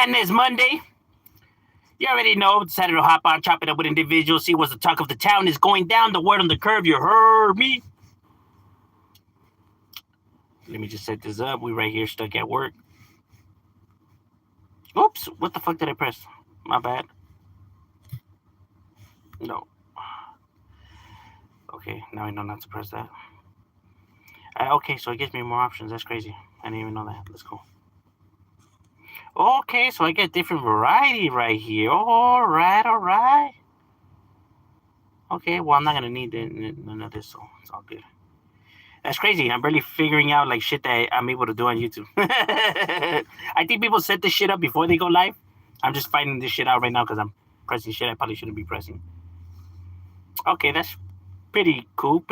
Madness Monday. You already know. Decided to hop on, chop it up with individuals, see what's the talk of the town is going down. The word on the curve. You heard me. Let me just set this up. We right here stuck at work. Oops. What the fuck did I press? My bad. No. Okay. Now I know not to press that. Okay, so it gives me more options. That's crazy. I didn't even know that. Let's go. Okay, so I get different variety right here. All right. Okay, well, I'm not going to need none of this, so it's all good. That's crazy. I'm barely figuring out, like, shit that I'm able to do on YouTube. I think people set this shit up before they go live. I'm just finding this shit out right now because I'm pressing shit I probably shouldn't be pressing. Okay, that's pretty cool.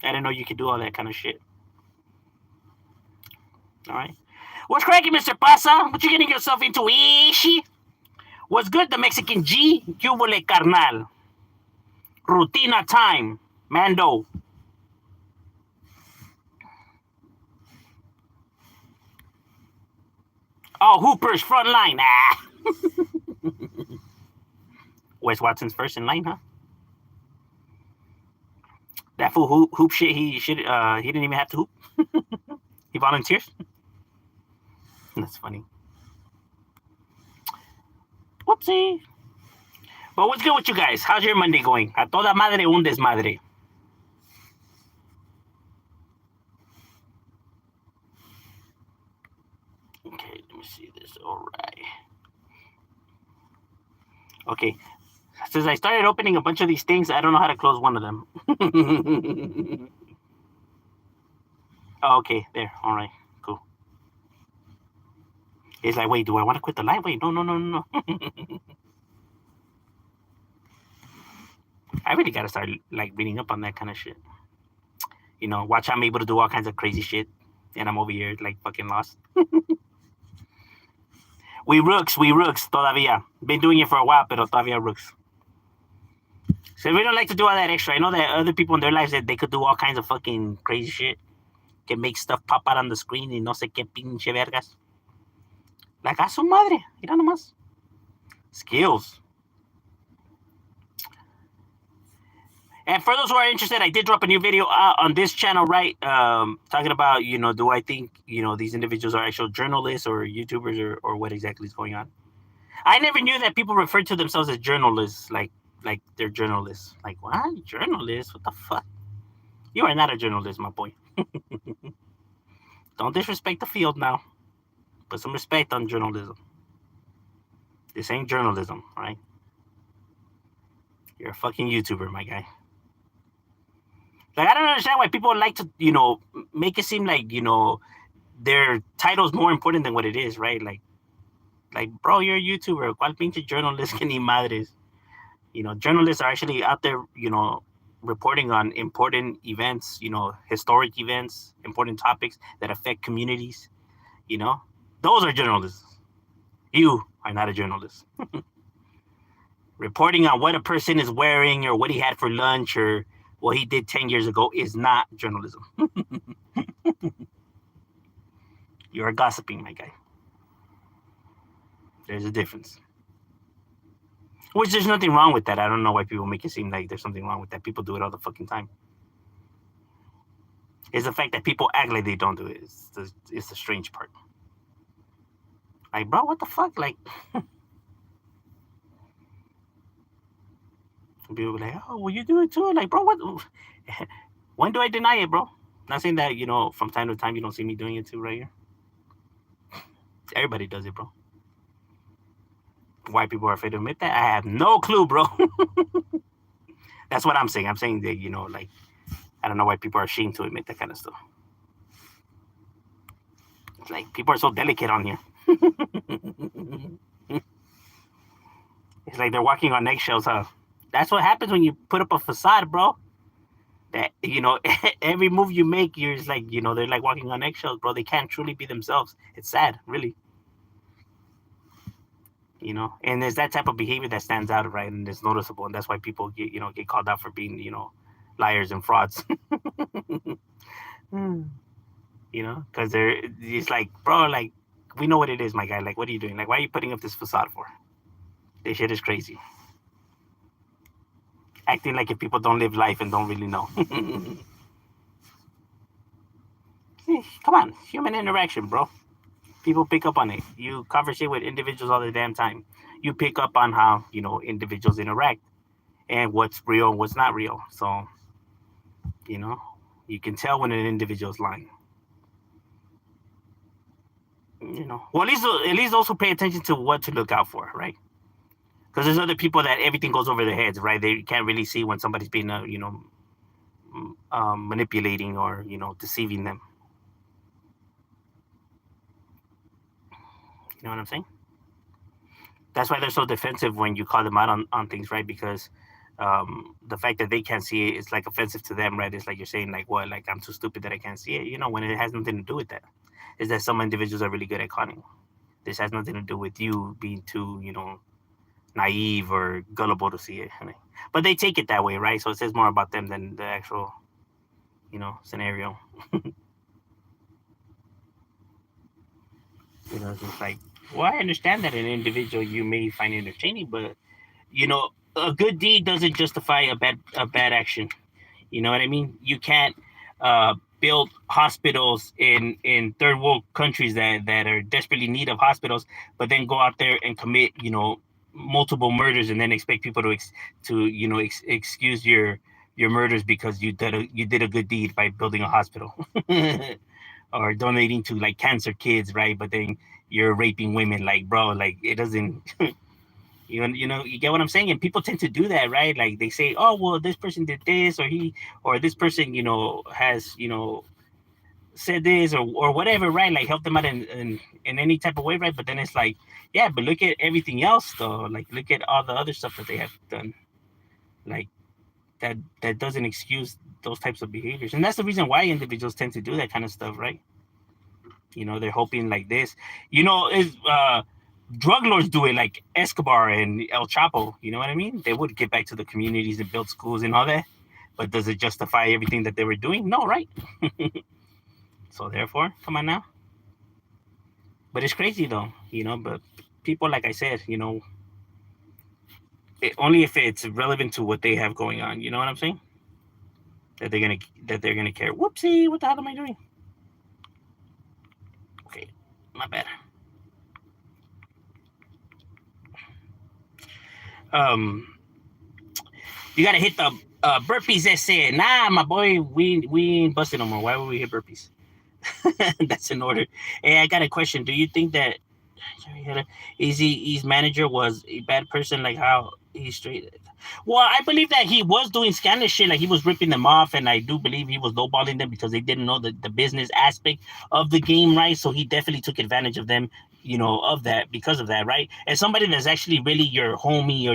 I didn't know you could do all that kind of shit. All right. What's cracking, Mr. Pasa? What you getting yourself into, Ishi? What's good, the Mexican G? Cubole carnal. Rutina time. Mando. Oh, Hooper's front line. Ah. Wes Watson's first in line, huh? That fool hoop shit. He didn't even have to hoop. He volunteers. That's funny. Whoopsie. But what's good with you guys? How's your Monday going? A toda madre un desmadre. Okay, let me see this. All right. Okay. Since I started opening a bunch of these things, I don't know how to close one of them. Oh, okay, there. All right, cool. It's like, wait, do I want to quit the live? Wait, no. I really gotta start like reading up on that kind of shit. You know, watch I'm able to do all kinds of crazy shit, and I'm over here like fucking lost. we rooks todavía. Been doing it for a while, pero todavía rooks. So we don't like to do all that extra. I know that other people in their lives that they could do all kinds of fucking crazy shit. Can make stuff pop out on the screen y no sé qué pinche vergas. Like a su madre, mira nomás. Skills. And for those who are interested, I did drop a new video on this channel, right? Talking about, you know, do I think, you know, these individuals are actual journalists or YouTubers or what exactly is going on? I never knew that people refer to themselves as journalists, like they're journalists. Like, what? Journalists? What the fuck? You are not a journalist, my boy. Don't disrespect the field now. Put some respect on journalism. This ain't journalism, right? You're a fucking YouTuber, my guy. Like, I don't understand why people like to, you know, make it seem like, you know, their title's more important than what it is, right? Like, bro, you're a YouTuber. ¿Cuál pinche journalist que ni madres? You know, journalists are actually out there, you know, reporting on important events, you know, historic events, important topics that affect communities, you know. Those are journalists. You are not a journalist. Reporting on what a person is wearing or what he had for lunch or what he did 10 years ago is not journalism. You're gossiping, my guy. There's a difference. Which there's nothing wrong with that. I don't know why people make it seem like there's something wrong with that. People do it all the fucking time. It's the fact that people act like they don't do it. It's the strange part. Like, bro, what the fuck? Like, people be like, oh, well, you do it too. Like, bro, what? When do I deny it, bro? Not saying that, you know, from time to time you don't see me doing it too right here. Everybody does it, bro. Why people are afraid to admit that, I have no clue, bro. That's what I'm saying. I'm saying that, you know, like, I don't know why people are ashamed to admit that kind of stuff. It's like, people are so delicate on here. It's like they're walking on eggshells, huh? That's what happens when you put up a facade, bro. That, you know, every move you make, you're just like, you know, they're like walking on eggshells, bro. They can't truly be themselves. It's sad, really. You know, and there's that type of behavior that stands out, right? And it's noticeable, and that's why people get, you know, get called out for being, you know, liars and frauds. You know, because it's like, bro, like, we know what it is, my guy. Like, what are you doing? Like, why are you putting up this facade for? This shit is crazy. Acting like if people don't live life and don't really know. Come on, human interaction, bro. People pick up on it. You conversate with individuals all the damn time. You pick up on how, you know, individuals interact and what's real and what's not real. So, you know, you can tell when an individual's lying. You know, well, at least also pay attention to what to look out for, right? Because there's other people that everything goes over their heads, right? They can't really see when somebody's being, you know, manipulating or, you know, deceiving them. You know what I'm saying? That's why they're so defensive when you call them out on things, right? Because the fact that they can't see it is like offensive to them, right? It's like you're saying, like, what, like I'm too stupid that I can't see it, you know, when it has nothing to do with that. Is that some individuals are really good at conning. This has nothing to do with you being too, you know, naive or gullible to see it. But they take it that way, right? So it says more about them than the actual, you know, scenario. You know, it's just like, well, I understand that an individual you may find entertaining, but you know, a good deed doesn't justify a bad action. You know what I mean? You can't build hospitals in third world countries that are desperately in need of hospitals, but then go out there and commit, you know, multiple murders and then expect people to you know excuse your murders because you did a good deed by building a hospital or donating to like cancer kids, right? But then you're raping women, like, bro, like it doesn't. You know, you get what I'm saying? And people tend to do that, right? Like they say, oh, well, this person did this, or this person, you know, has, you know, said this or whatever, right? Like help them out in any type of way, right? But then it's like, yeah, but look at everything else though. Like look at all the other stuff that they have done. Like that doesn't excuse those types of behaviors. And that's the reason why individuals tend to do that kind of stuff, right? You know, they're hoping like this. You know, is drug lords do it, like Escobar and El Chapo. You know what I mean? They would get back to the communities and build schools and all that. But does it justify everything that they were doing? No, right? So therefore, come on now. But it's crazy though, you know. But people, like I said, you know, only if it's relevant to what they have going on. You know what I'm saying? That they're gonna care. Whoopsie! What the hell am I doing? Okay, my bad. You gotta hit the burpees that said, nah, my boy, we ain't busting no more. Why would we hit burpees? That's in order. Hey, I got a question. Do you think that Easy's manager was a bad person? Like how he's straight? Well, I believe that he was doing scandalous shit. Like he was ripping them off, and I do believe he was lowballing them because they didn't know the business aspect of the game, right? So he definitely took advantage of them, you know, of that because of that, right? And somebody that's actually really your homie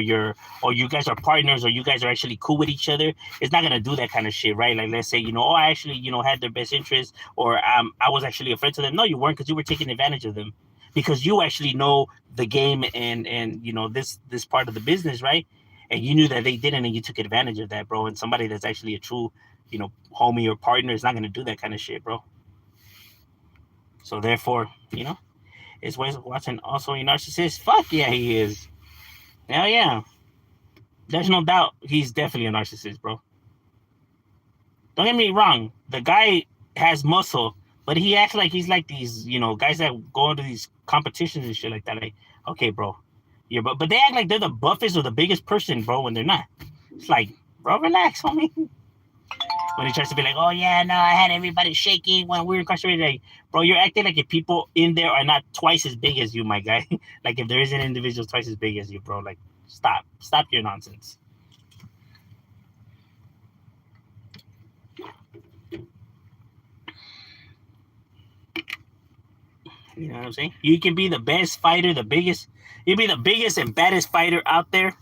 or you guys are partners or you guys are actually cool with each other is not gonna do that kind of shit, right? Like let's say, you know, oh, I actually, you know, had their best interest or I was actually a friend to them. No, you weren't, because you were taking advantage of them because you actually know the game and you know this part of the business, right? And you knew that they didn't, and you took advantage of that, bro. And somebody that's actually a true, you know, homie or partner is not gonna do that kind of shit, bro. So therefore, you know, is Wes Watson also a narcissist? Fuck yeah, he is. Hell yeah. There's no doubt he's definitely a narcissist, bro. Don't get me wrong. The guy has muscle, but he acts like he's like these, you know, guys that go into these competitions and shit like that. Like, okay, bro. Yeah, but they act like they're the buffest or the biggest person, bro, when they're not. It's like, bro, relax, homie. When he tries to be like, oh yeah, no, I had everybody shaking when we were incarcerated. Like, bro, you're acting like if people in there are not twice as big as you, my guy. Like if there is an individual twice as big as you, bro, like stop your nonsense. You know what I'm saying? You can be the best fighter, the biggest. You'll be the biggest and baddest fighter out there.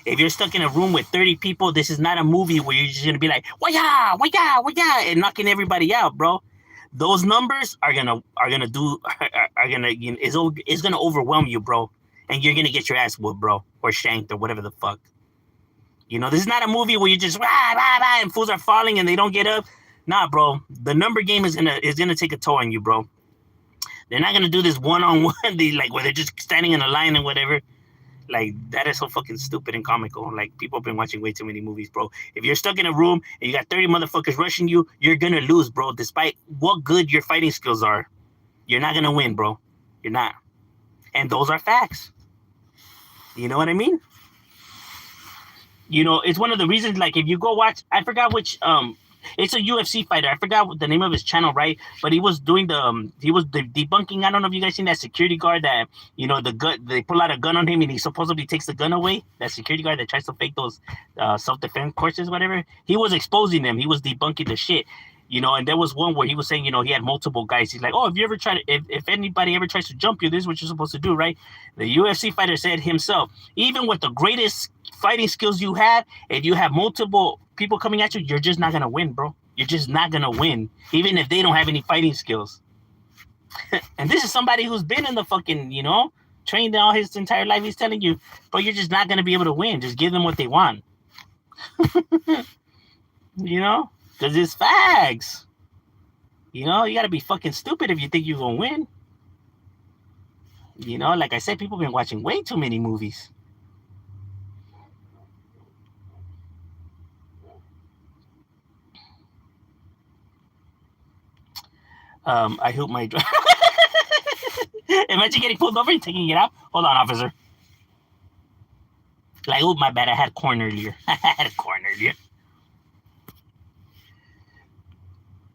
If you're stuck in a room with 30 people, this is not a movie where you're just gonna be like, waya, waya, waya, and knocking everybody out, bro. Those numbers are gonna you know, it's gonna overwhelm you, bro, and you're gonna get your ass whooped, bro, or shanked or whatever the fuck. You know, this is not a movie where you just rah, rah, rah, and fools are falling and they don't get up. Nah, bro, the number game is gonna take a toll on you, bro. They're not gonna do this one-on-one. They like where they're just standing in a line and whatever. Like that is so fucking stupid and comical. Like people have been watching way too many movies, bro. If you're stuck in a room and you got 30 motherfuckers rushing you, you're gonna lose, bro. Despite what good your fighting skills are, you're not gonna win, bro. You're not. And those are facts. You know what I mean? You know, it's one of the reasons. Like if you go watch, I forgot which it's a UFC fighter. I forgot what the name of his channel, right? But he was doing he was debunking. I don't know if you guys seen that security guard that, you know, the gun, they pull out a gun on him and he supposedly takes the gun away. That security guard that tries to fake those self-defense courses, whatever. He was exposing them. He was debunking the shit. You know, and there was one where he was saying, you know, he had multiple guys. He's like, oh, if you ever try to, if anybody ever tries to jump you, this is what you're supposed to do, right? The UFC fighter said himself, even with the greatest fighting skills you have, and you have multiple people coming at you, you're just not gonna win, bro. You're just not gonna win, even if they don't have any fighting skills. And this is somebody who's been in the fucking, you know, trained all his entire life. He's telling you, but you're just not gonna be able to win. Just give them what they want. You know, because it's facts. You know, you gotta be fucking stupid if you think you're gonna win. You know, like I said, people have been watching way too many movies. I hope my imagine getting pulled over and taking it out. Hold on, officer. Like, oh my bad, I had corn earlier. I had corn earlier.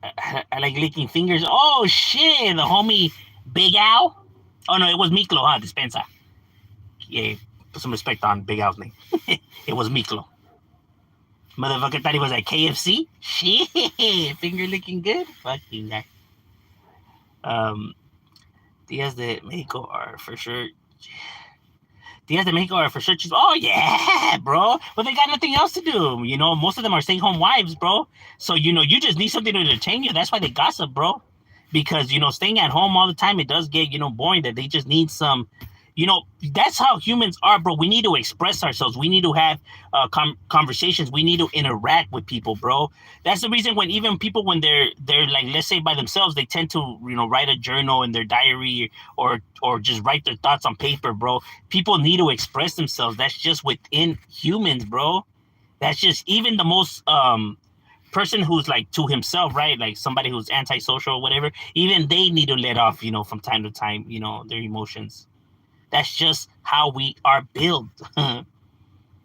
I like licking fingers. Oh shit, the homie Big Al. Oh no, it was Miklo, huh? Dispensa. Yeah, put some respect on Big Al's name. It was Miklo. Motherfucker thought he was at KFC. Shit, finger licking good. Fuck you guy. Diaz de Mexico are for sure. Diaz de Mexico are for sure. Oh yeah, bro. But they got nothing else to do. You know, most of them are stay-home wives, bro. So you know, you just need something to entertain you. That's why they gossip, bro. Because you know, staying at home all the time, it does get, you know, boring. That they just need some. You know, that's how humans are, bro. We need to express ourselves. We need to have conversations. We need to interact with people, bro. That's the reason when even people, when they're like, let's say by themselves, they tend to, you know, write a journal in their diary or just write their thoughts on paper, bro. People need to express themselves. That's just within humans, bro. That's just even the most person who's like to himself, right? Like somebody who's antisocial or whatever. Even they need to let off, you know, from time to time, you know, their emotions. That's just how we are built.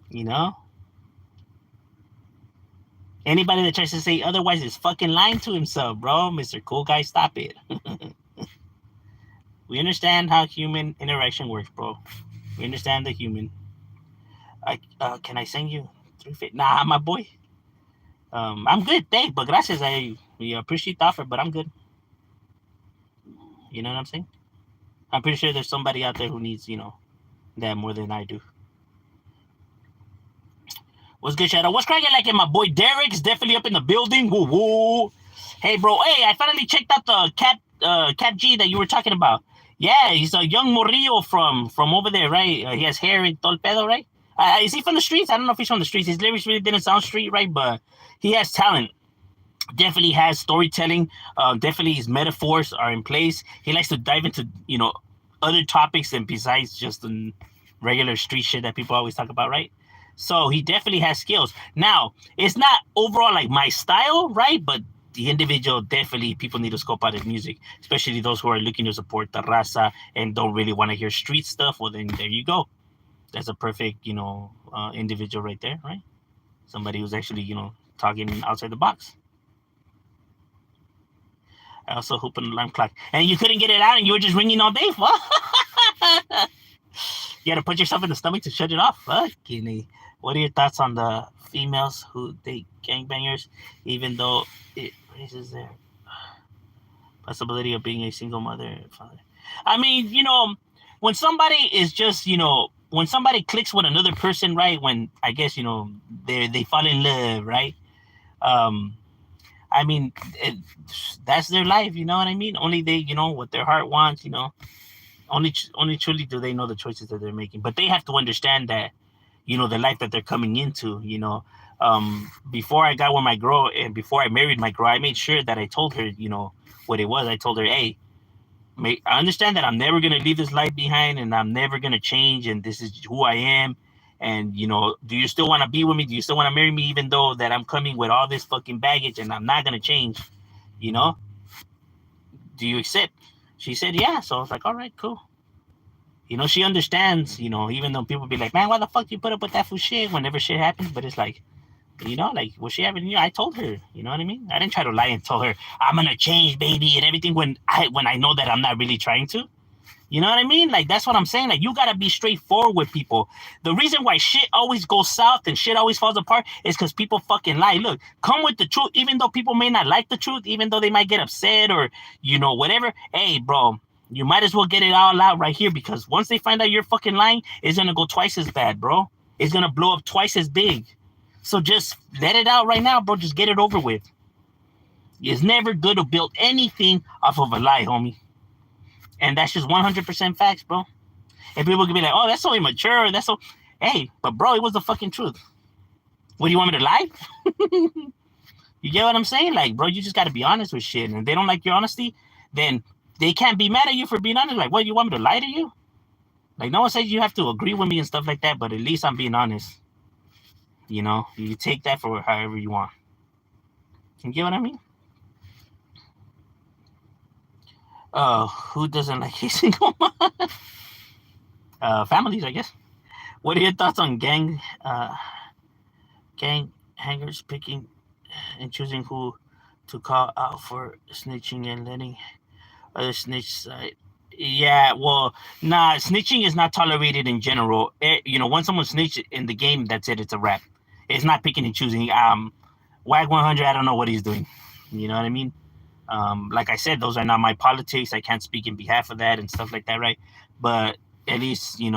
You know? Anybody that tries to say otherwise is fucking lying to himself, bro. Mr. Cool Guy, stop it. We understand how human interaction works, bro. We understand the human. Can I send you 350? Nah, my boy. I'm good, thanks, but gracias. We appreciate the offer, but I'm good. You know what I'm saying? I'm pretty sure there's somebody out there who needs, you know, that more than I do. What's good, Shadow? What's cracking? Like, my boy Derek's definitely up in the building. Woo woo. Hey, bro. Hey, I finally checked out the Cat G that you were talking about. Yeah, he's a young Morillo from over there, right? He has hair and todo pedo, right? Is he from the streets? I don't know if he's from the streets. His lyrics really didn't sound street, right? But he has talent. Definitely has storytelling. Definitely his metaphors are in place. He likes to dive into, you know, other topics and besides just the regular street shit that people always talk about, right? So he definitely has skills. Now, it's not overall like my style, right? But the individual, definitely people need to scope out his music, especially those who are looking to support the raza and don't really want to hear street stuff. Well, then there you go. That's a perfect, you know, individual right there, right? Somebody who's actually, you know, talking outside the box. I also hope an alarm clock. And you couldn't get it out and you were just ringing all day? You had to put yourself in the stomach to shut it off? Fucking. What are your thoughts on the females who date gangbangers, even though it raises their possibility of being a single mother and father? I mean, you know, when somebody is just, you know, when somebody clicks with another person, right? When, I guess, you know, they fall in love, right? I mean, that's their life, you know what I mean? Only they, you know, what their heart wants, you know. Only truly do they know the choices that they're making. But they have to understand that, you know, the life that they're coming into, you know. Before I got with my girl and before I married my girl, I made sure that I told her, you know, what it was. I told her, hey, I understand that I'm never gonna leave this life behind, and I'm never gonna change, and this is who I am. And do you still want to be with me? Do you still want to marry me, even though that I'm coming with all this fucking baggage and I'm not gonna change? You know, do you accept? She said, yeah. So I was like, all right, cool. She understands. Even though people be like, man, why the fuck you put up with that fool shit whenever shit happens? But it's like, like, was she having? I told her. You know what I mean? I didn't try to lie and tell her I'm gonna change, baby, and everything when I know that I'm not really trying to. You know what I mean? Like, that's what I'm saying. Like, you gotta be straightforward with people. The reason why shit always goes south and shit always falls apart is because people fucking lie. Look, come with the truth, even though people may not like the truth, even though they might get upset or whatever. Hey, bro, you might as well get it all out right here, because once they find out you're fucking lying, it's gonna go twice as bad, bro. It's gonna blow up twice as big. So just let it out right now, bro. Just get it over with. It's never good to build anything off of a lie, homie. And that's just 100% facts, bro. And people can be like, oh, that's so immature. That's so. Hey, but bro, it was the fucking truth. What do you want me to lie? You get what I'm saying? Like, bro, you just got to be honest with shit. And if they don't like your honesty, then they can't be mad at you for being honest. Like, what, you want me to lie to you? Like, no one says you have to agree with me and stuff like that, but at least I'm being honest. You take that for however you want. You get what I mean? Who doesn't like a single mom? Families, I guess. What are your thoughts on gang hangers picking and choosing who to call out for snitching and letting other snitch side? Yeah, well, nah, snitching is not tolerated in general. Once someone snitches in the game, that's it. It's a wrap. It's not picking and choosing. WAG 100, I don't know what he's doing. You know what I mean? Like I said, those are not my politics. I can't speak in behalf of that and stuff like that, right? But at least, and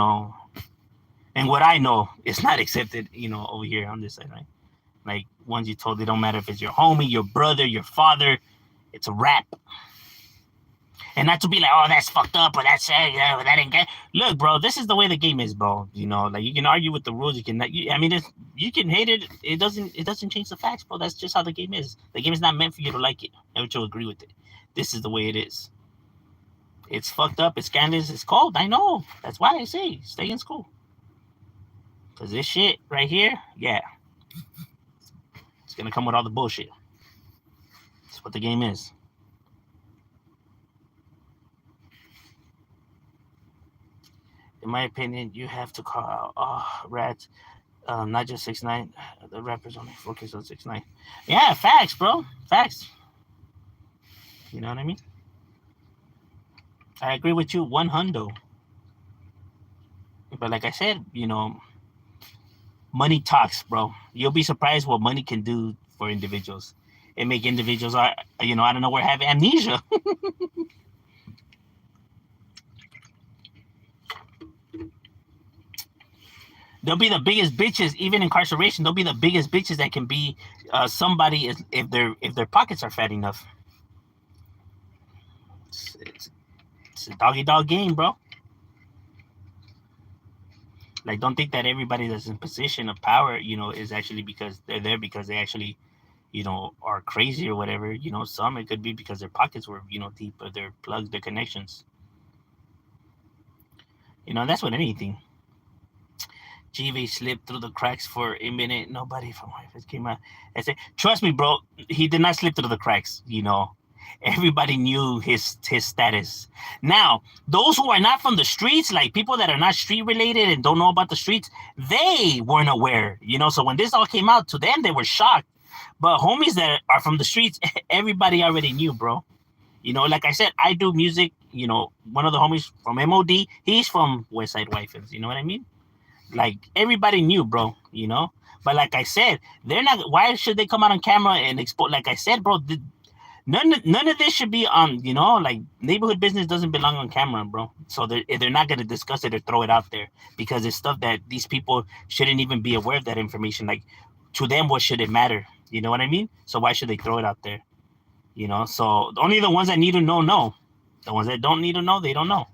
what I know, it's not accepted, over here on this side, right? Like, ones you told, it don't matter if it's your homie, your brother, your father, it's a wrap. And not to be like, oh, that's fucked up, or that's that ain't good. Look, bro, this is the way the game is, bro. Like, you can argue with the rules. You can, you can hate it. It doesn't change the facts, bro. That's just how the game is. The game is not meant for you to like it, or to agree with it. This is the way it is. It's fucked up. It's scandalous. It's cold. I know. That's why I say stay in school. Because this shit right here, yeah, it's gonna come with all the bullshit. That's what the game is. In my opinion, you have to call out rats, not just 6ix9ine. The rappers only focus on 6ix9ine. Yeah, facts, bro. Facts. You know what I mean? I agree with you 100. But like I said, money talks, bro. You'll be surprised what money can do for individuals. It make individuals, I don't know, have amnesia. They'll be the biggest bitches, even incarceration. They'll be the biggest bitches that can be somebody if their pockets are fat enough. It's a doggy dog game, bro. Like, don't think that everybody that's in position of power, is actually because they're there because they actually, are crazy or whatever. Some it could be because their pockets were, deep, or their plugs, their connections. That's what anything. GV slipped through the cracks for a minute. Nobody from Wi-Fi came out. I said, trust me, bro, he did not slip through the cracks. Everybody knew his status. Now, those who are not from the streets, like people that are not street related and don't know about the streets, they weren't aware. So when this all came out to them, they were shocked. But homies that are from the streets, everybody already knew, bro. Like I said, I do music. One of the homies from MOD, he's from Westside Wifins. You know what I mean? Like, everybody knew, bro, But like I said, they're not. Why should they come out on camera and expose? Like I said, bro, none of this should be on. Like, neighborhood business doesn't belong on camera, bro. So they're not gonna discuss it or throw it out there because it's stuff that these people shouldn't even be aware of that information. Like, to them, what should it matter? You know what I mean? So why should they throw it out there? So only the ones that need to know. The ones that don't need to know, they don't know.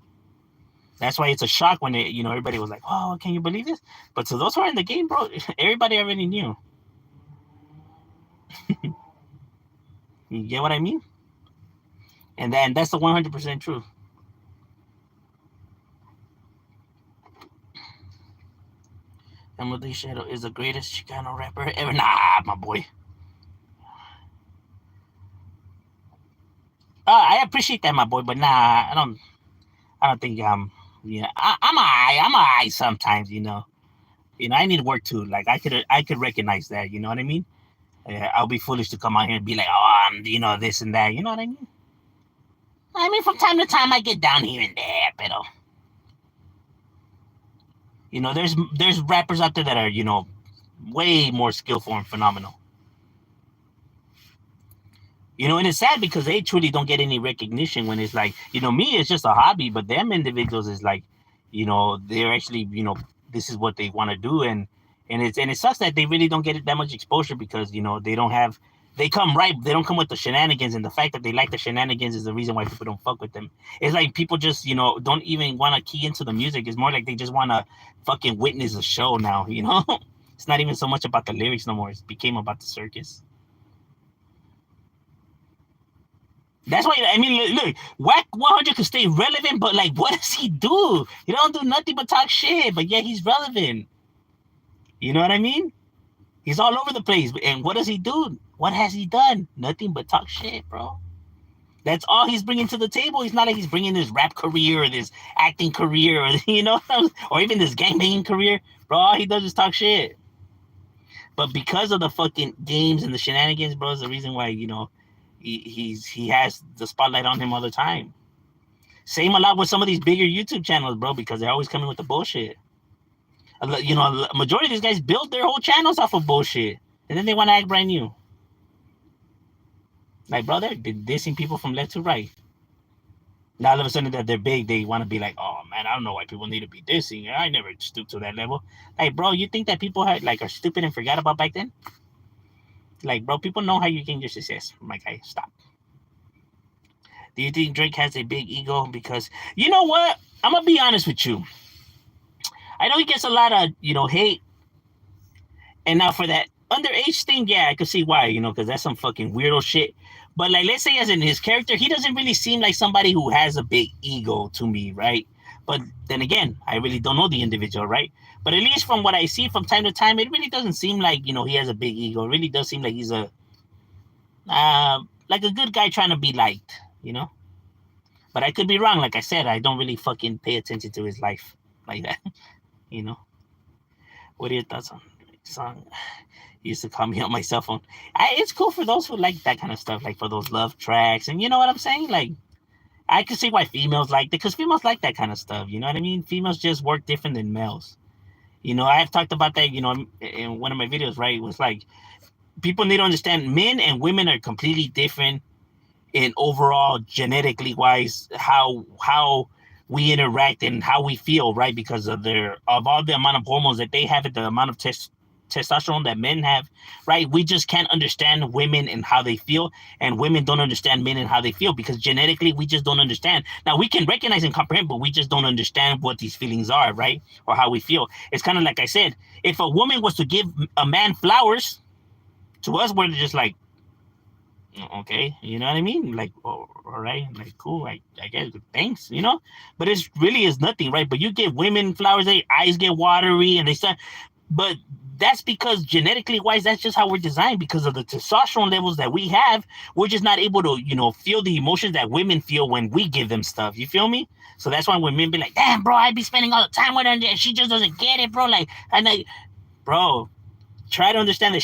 That's why it's a shock when everybody was like, "Oh, can you believe this?" But to those who are in the game, bro, everybody already knew. You get what I mean? And that's the 100% truth. Emily Shadow is the greatest Chicano rapper ever. Nah, my boy. I appreciate that, my boy, but nah, I don't think yeah, I'm a sometimes, I need work too. Like I could recognize that, you know what I mean? I'll be foolish to come out here and be like, oh, I'm, this and that, you know what I mean? I mean, from time to time, I get down here and there, but there's rappers out there that are, way more skillful and phenomenal. And it's sad because they truly don't get any recognition when it's like, me, it's just a hobby, but them individuals is like, they're actually, this is what they want to do. And it sucks that they really don't get that much exposure because, they don't have, they don't come with the shenanigans. And the fact that they like the shenanigans is the reason why people don't fuck with them. It's like people just, don't even want to key into the music. It's more like they just want to fucking witness a show now, It's not even so much about the lyrics no more. It became about the circus. That's why, I mean, look, Wack 100 could stay relevant, but like, what does he do? He don't do nothing but talk shit, but yeah, he's relevant. You know what I mean? He's all over the place. And what does he do? What has he done? Nothing but talk shit, bro. That's all he's bringing to the table. He's not like he's bringing this rap career or this acting career or, or even this gangbanging career. Bro, all he does is talk shit. But because of the fucking games and the shenanigans, bro, is the reason why, he has the spotlight on him all the time. Same a lot with some of these bigger YouTube channels, bro, because they're always coming with the bullshit. A majority of these guys build their whole channels off of bullshit, and then they want to act brand new. Like, bro, they've been dissing people from left to right. Now all of a sudden that they're big, they want to be like, oh man, I don't know why people need to be dissing. I never stooped to that level. Like, bro, you think that people are stupid and forgot about back then? Like, bro, people know how you gain your success. My guy, stop. Do you think Drake has a big ego? Because, you know what? I'm going to be honest with you. I know he gets a lot of, hate. And now for that underage thing, yeah, I could see why, because that's some fucking weirdo shit. But, like, let's say as in his character, he doesn't really seem like somebody who has a big ego to me, right? But then again, I really don't know the individual, right? But at least from what I see from time to time, it really doesn't seem like, he has a big ego. It really does seem like he's a good guy trying to be liked, But I could be wrong. Like I said, I don't really fucking pay attention to his life like that, What are your thoughts on the song? He used to call me on my cell phone. It's cool for those who like that kind of stuff, like for those love tracks. And you know what I'm saying? Like, I can see why females like it, because females like that kind of stuff. You know what I mean? Females just work different than males. I've talked about that, in one of my videos, right? It was like, people need to understand men and women are completely different in overall genetically wise, how we interact and how we feel, right? Because of all the amount of hormones that they have and the amount of testosterone that men have, right? We just can't understand women and how they feel, and women don't understand men and how they feel because genetically we just don't understand. Now we can recognize and comprehend, but we just don't understand what these feelings are, right? Or how we feel. It's kind of like I said, if a woman was to give a man flowers, to us we're just like, okay, you know what I mean? Like, oh, all right, like, cool, I guess, thanks, But it really is nothing, right? But you give women flowers, their eyes get watery and they start, but that's because genetically wise, that's just how we're designed. Because of the testosterone levels that we have, we're just not able to, feel the emotions that women feel when we give them stuff. You feel me? So that's why when men be like, damn, bro, I be spending all the time with her and she just doesn't get it, bro. Like, and like, bro, try to understand that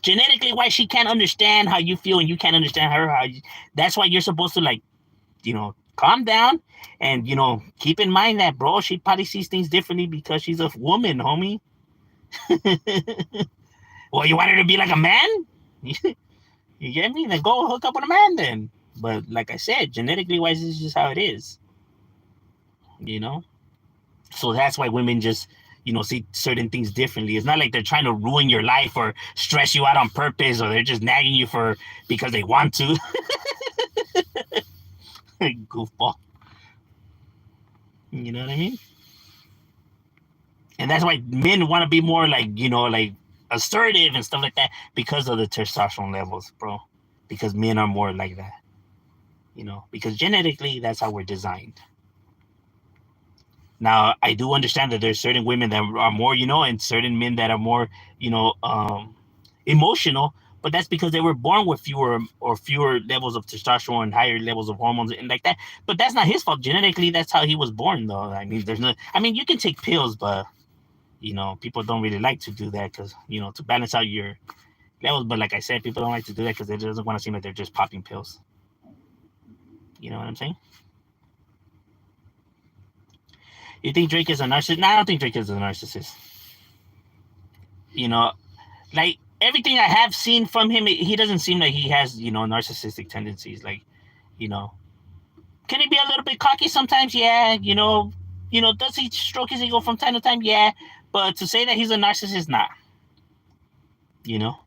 genetically why she can't understand how you feel and you can't understand her. That's why you're supposed to, like, calm down and, keep in mind that, bro, she probably sees things differently because she's a woman, homie. Well, you want her to be like a man? You get me? Then go hook up with a man then. But like I said, genetically wise, this is just how it is. So that's why women just, see certain things differently. It's not like they're trying to ruin your life or stress you out on purpose, or they're just nagging you because they want to. Goofball. You know what I mean? And that's why men want to be more like, like assertive and stuff like that because of the testosterone levels, bro. Because men are more like that. Because genetically, that's how we're designed. Now, I do understand that there's certain women that are more, and certain men that are more, emotional, but that's because they were born with fewer levels of testosterone and higher levels of hormones and like that. But that's not his fault. Genetically, that's how he was born, though. I mean, you can take pills, but people don't really like to do that because to balance out your levels. But like I said, people don't like to do that because they doesn't want to seem like they're just popping pills. You know what I'm saying? You think Drake is a narcissist? No, I don't think Drake is a narcissist. You know, like everything I have seen from him, he doesn't seem like he has narcissistic tendencies. Like, you know, can he be a little bit cocky sometimes? Yeah. Does he stroke his ego from time to time? Yeah. But to say that he's a narcissist, nah. You know,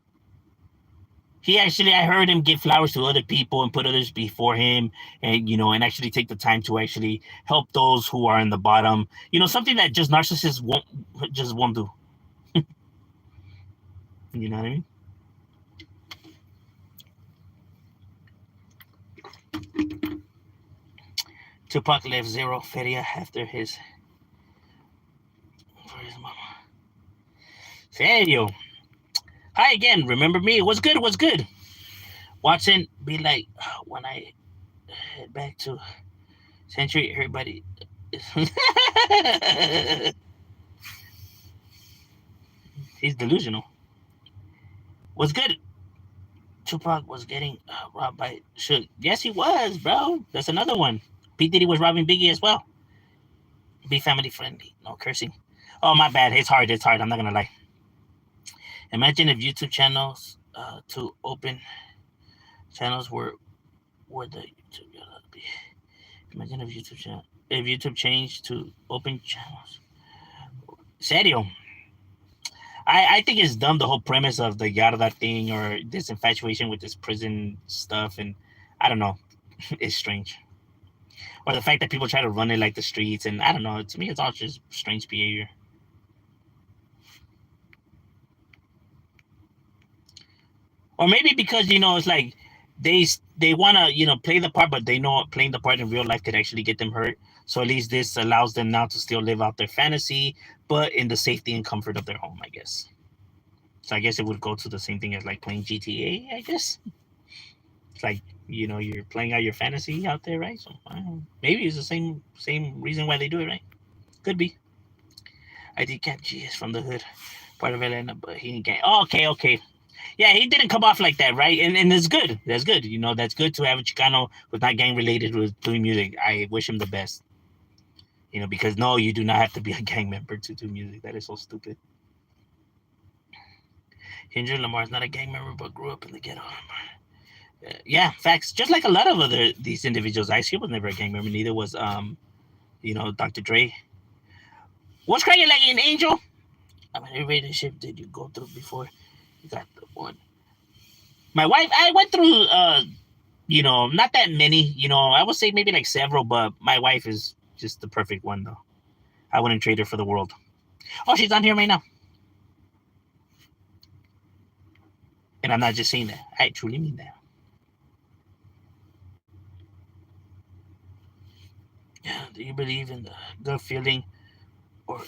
I heard him give flowers to other people and put others before him, and actually take the time to actually help those who are in the bottom. Something that just narcissists won't do. You know what I mean? Tupac left Zero Feria after his for his mama. Serio. Hi again. Remember me? What's good? What's good? Watson be like when I head back to Century. Everybody. He's delusional. What's good? Tupac was getting robbed by Suge. Yes, he was, bro. That's another one. P Diddy was robbing Biggie as well. Be family friendly. No cursing. Oh, my bad. It's hard. It's hard. I'm not gonna lie. Imagine if YouTube channels to open channels were the YouTube. Imagine if YouTube changed to open channels. Serio. I think it's dumb, the whole premise of the Yarda thing or this infatuation with this prison stuff, and I don't know. It's strange. Or the fact that people try to run it like the streets, and I don't know. To me, it's all just strange behavior. Or maybe because it's like they they want to play the part, but they know playing the part in real life could actually get them hurt. So at least this allows them now to still live out their fantasy, but in the safety and comfort of their home, I guess. So I guess it would go to the same thing as like playing GTA. I guess it's like you're playing out your fantasy out there, right? So maybe it's the same reason why they do it, right? Could be. I did Cat G is from the hood, part of Atlanta, but he ain't gang. Oh, okay, okay. Yeah, he didn't come off like that, right? And it's good. That's good. That's good to have a Chicano who's not gang related who's doing music. I wish him the best. Because no, you do not have to be a gang member to do music. That is so stupid. Kendrick Lamar is not a gang member, but grew up in the ghetto. Yeah, facts. Just like a lot of other these individuals. Ice Cube was never a gang member. Neither was Dr. Dre. What's cracking like an angel? I mean, every relationship did you go through before you got the one? My wife, I went through not that many. I would say maybe like several, but my wife is just the perfect one though. I wouldn't trade her for the world. Oh, she's on here right now. And I'm not just saying that. I truly mean that. Yeah, do you believe in the gut feeling or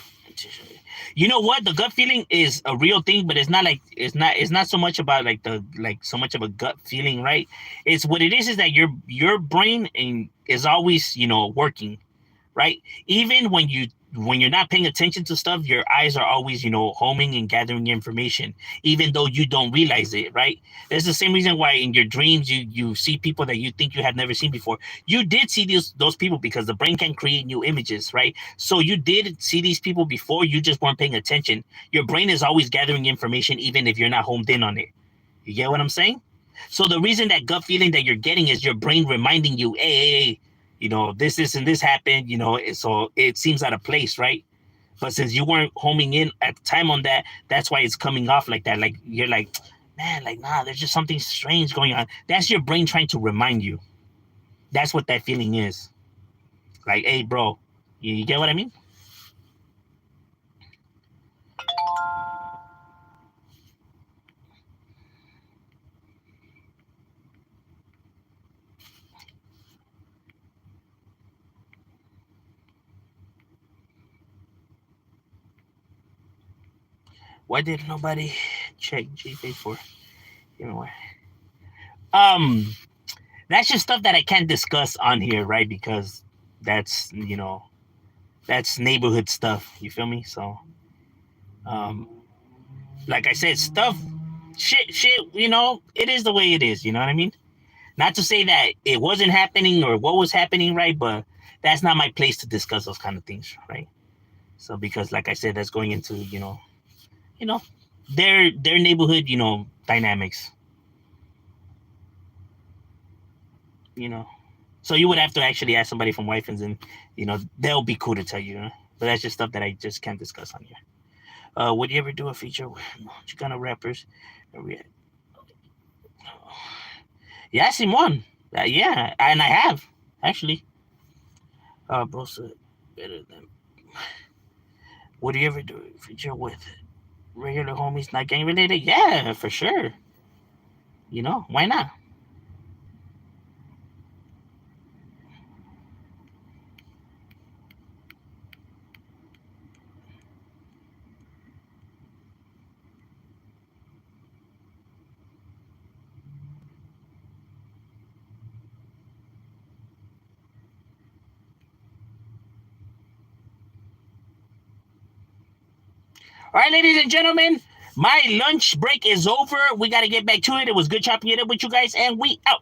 you know what? The gut feeling is a real thing, but it's not so much about like so much of a gut feeling, right? It's what it is that your brain is always, working, right? Even when you're not paying attention to stuff, your eyes are always, homing and gathering information, even though you don't realize it, right? That's the same reason why in your dreams you see people that you think you have never seen before. You did see those people because the brain can create new images, right? So you did see these people before, you just weren't paying attention. Your brain is always gathering information, even if you're not homed in on it. You get what I'm saying? So the reason that gut feeling that you're getting is your brain reminding you, hey, this and this happened, so it seems out of place, right? But since you weren't homing in at the time on that, that's why it's coming off like that. Like you're like, man, like nah, there's just something strange going on. That's your brain trying to remind you. That's what that feeling is. Like, hey, bro, you get what I mean? Why did nobody check G-Face for? Anyway, that's just stuff that I can't discuss on here, right? Because that's that's neighborhood stuff. You feel me? So, um, like I said, shit. It is the way it is. You know what I mean? Not to say that it wasn't happening or what was happening, right? But that's not my place to discuss those kind of things, right? So because, like I said, that's going into you know, their neighborhood, dynamics. So you would have to actually ask somebody from Wifens, and they'll be cool to tell you. But that's just stuff that I just can't discuss on here. Would you ever do a feature with Chicano rappers? Yeah, Simon. Yeah, and I have actually. Bro said better than. Would you ever do a feature with regular homies not gang related? Yeah, for sure. Why not? All right, ladies and gentlemen, my lunch break is over. We got to get back to it. It was good chopping it up with you guys, and we out.